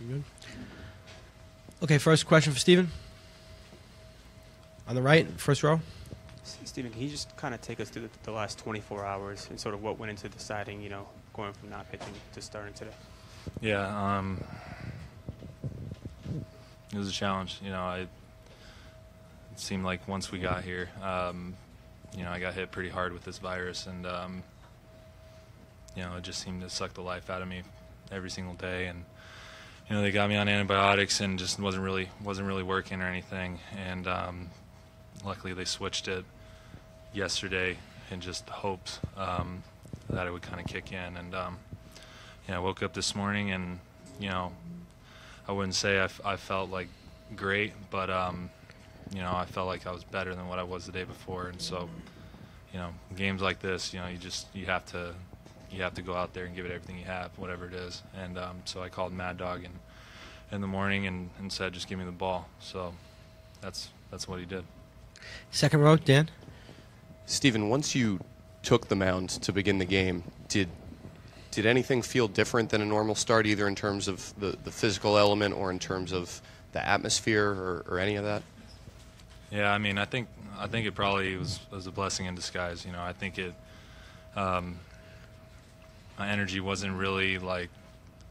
Good. Okay, first question for Steven. On the right, first row. Steven, can you just kind of take us through the last 24 hours and sort of what went into deciding, going from not pitching to starting today? Yeah, it was a challenge. It seemed like once we got here, I got hit pretty hard with this virus, and it just seemed to suck the life out of me every single day. And they got me on antibiotics and just wasn't really working or anything. And luckily they switched it yesterday in just hopes that it would kind of kick in. And I woke up this morning and I wouldn't say I felt like great, but I felt like I was better than what I was the day before. And so games like this, you have to go out there and give it everything you have, whatever it is. And so I called Mad Dog in the morning and said, just give me the ball. So that's what he did. Second row, Dan. Steven, once you took the mound to begin the game, did anything feel different than a normal start, either in terms of the physical element or in terms of the atmosphere or any of that? Yeah, I mean, I think it probably was a blessing in disguise. I think it my energy wasn't really like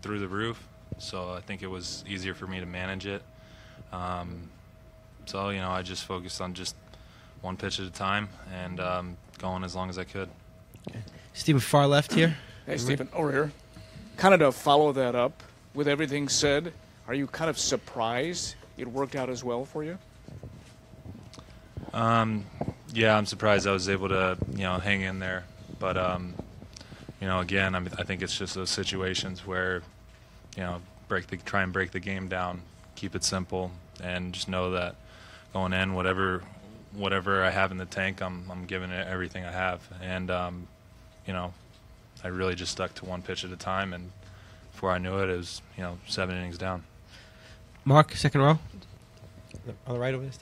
through the roof, so I think it was easier for me to manage it. So I just focused on just one pitch at a time and going as long as I could. Okay. Steven, far left here. Hey, Steven, over here. Kind of to follow that up, with everything said, are you kind of surprised it worked out as well for you? Yeah, I'm surprised I was able to, hang in there. But, again, I think it's just those situations where, try and break the game down, keep it simple, and just know that going in, whatever I have in the tank, I'm giving it everything I have. And, I really just stuck to one pitch at a time, and before I knew it, it was, 7 innings down. Mark, second row. On the right over this.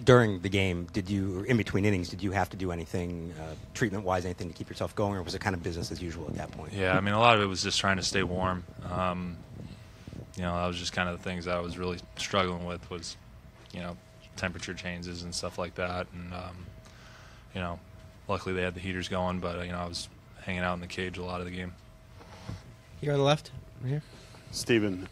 During the game, in between innings, did you have to do anything treatment-wise, anything to keep yourself going, or was it kind of business as usual at that point? Yeah, I mean, a lot of it was just trying to stay warm. That was just kind of the things that I was really struggling with was, temperature changes and stuff like that. And, luckily they had the heaters going, but, I was hanging out in the cage a lot of the game. Here on the left, right here. Steven,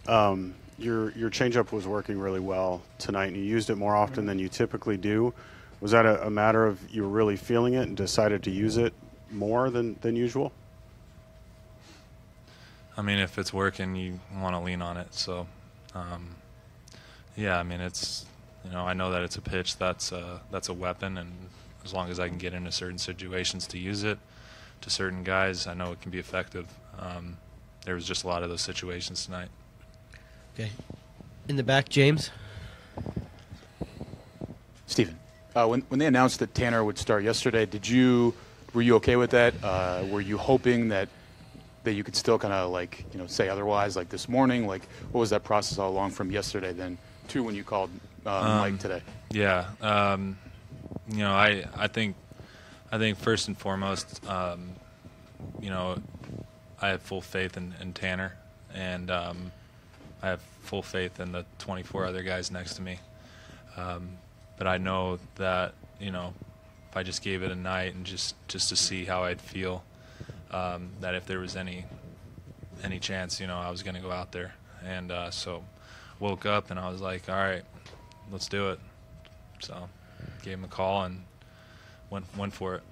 your changeup was working really well tonight, and you used it more often than you typically do. Was that a matter of you were really feeling it and decided to use it more than usual? I mean, if it's working, you want to lean on it. So, yeah, I mean, it's, I know that it's a pitch that's a weapon, and as long as I can get into certain situations to use it to certain guys, I know it can be effective. There was just a lot of those situations tonight. Okay. In the back, James. Steven, when they announced that Tanner would start yesterday, were you okay with that? Were you hoping that you could still kind of say otherwise, like this morning? Like, what was that process all along from yesterday then to when you called Mike today? Yeah. I think first and foremost, I have full faith in Tanner, and I have full faith in the 24 other guys next to me. But I know that, if I just gave it a night and just to see how I'd feel, that if there was any chance, I was going to go out there. And so woke up and I was like, all right, let's do it. So gave him a call and went for it.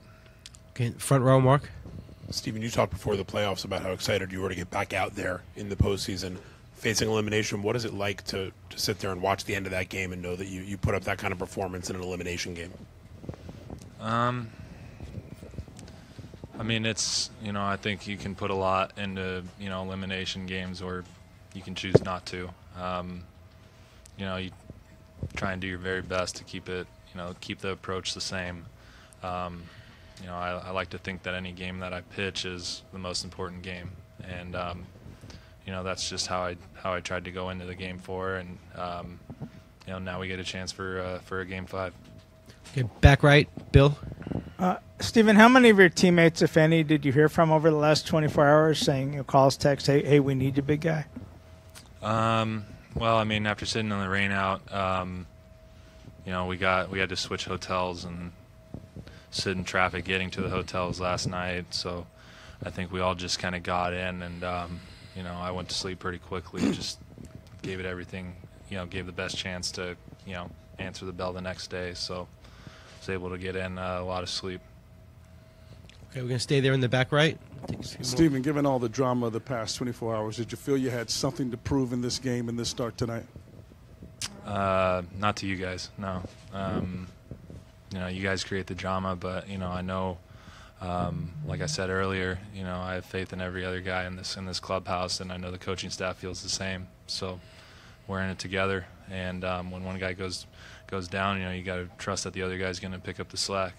Okay, front row, Mark. Steven, you talked before the playoffs about how excited you were to get back out there in the postseason. Facing elimination, what is it like to sit there and watch the end of that game and know that you put up that kind of performance in an elimination game? I mean, it's, I think you can put a lot into, elimination games, or you can choose not to. You try and do your very best to keep it, keep the approach the same. I like to think that any game that I pitch is the most important game, and that's just how I tried to go into the game 4, and now we get a chance for a game 5. Okay, back right, Bill. Steven, how many of your teammates, if any, did you hear from over the last 24 hours saying, calls, texts, hey, we need you, big guy? Well, I mean, after sitting on the rain out, you know, we had to switch hotels and sit in traffic getting to the hotels last night. So I think we all just kind of got in, and you know, I went to sleep pretty quickly. Just gave it everything, you know, gave the best chance to, you know, answer the bell the next day. So I was able to get in a lot of sleep. Okay, we're going to stay there in the back right. Stephen, given all the drama of the past 24 hours, did you feel you had something to prove in this game, in this start tonight? Not to you guys, no. You know, you guys create the drama, but, you know, I know, like I said earlier, you know, I have faith in every other guy in this clubhouse, and I know the coaching staff feels the same. So we're in it together, and when one guy goes down, you know, you got to trust that the other guy's going to pick up the slack.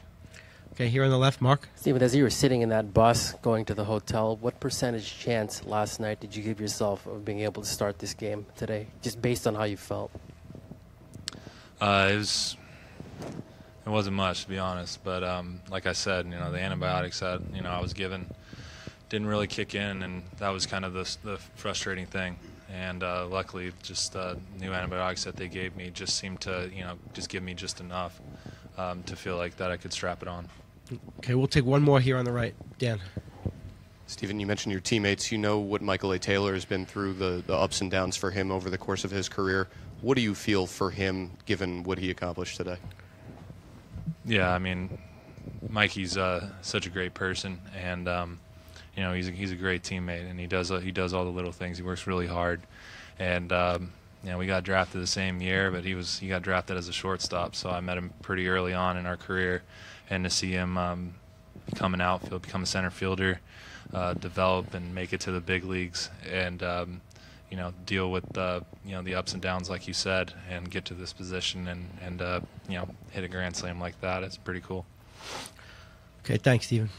Okay, here on the left, Mark. Stephen, as you were sitting in that bus going to the hotel, what percentage chance last night did you give yourself of being able to start this game today, just based on how you felt? It wasn't much, to be honest. But like I said, you know, the antibiotics that, you know, I was given didn't really kick in, and that was kind of the frustrating thing. And luckily, just new antibiotics that they gave me just seemed to, you know, just give me just enough to feel like that I could strap it on. Okay, we'll take one more here on the right. Dan. Stephen, you mentioned your teammates. You know what Michael A. Taylor has been through, the ups and downs for him over the course of his career. What do you feel for him, given what he accomplished today? Yeah, I mean, Mikey's such a great person, and you know, he's a great teammate, and he does all the little things. He works really hard, and you know, we got drafted the same year, but he got drafted as a shortstop, so I met him pretty early on in our career, and to see him become an outfield, become a center fielder, develop and make it to the big leagues, and you know, deal with you know, the ups and downs like you said, and get to this position and you know, hit a grand slam like that. It's pretty cool. Okay, thanks, Stephen.